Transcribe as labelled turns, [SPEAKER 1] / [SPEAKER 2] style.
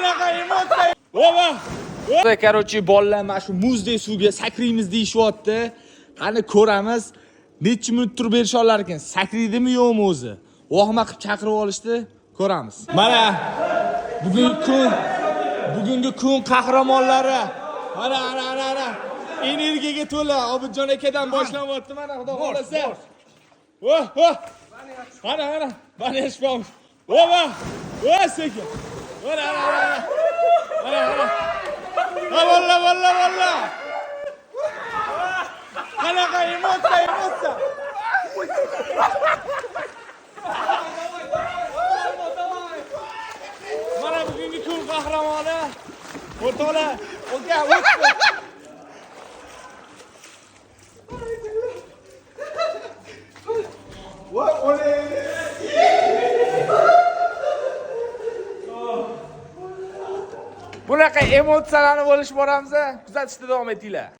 [SPEAKER 1] Qanaqa emotsiya? Voba. Короче, bolalar mana shu muzdek suvga sakraymiz deyishyapti. Qani ko'ramiz. Necha minut turib berisha olar ekan? Sakraydimi yo'qmi o'zi? Vohma qilib chaqirib olishdi. Ko'ramiz. Mana bugungi kun qahramonlari. Ana. Energiyaga to'la Obidjon akadan boshlanyapti mana xudo xolasa. Voh. Ana. Mana yashpamiz. Voba. Sekin. Ana. Valla. Qanaqa emotsiya. Mana bugungi kun qahramoni. O'rtoqlar, o'tdi. Bunaqa emotsiyalarni bo'lib boramiz, kuzatishda davom etinglar.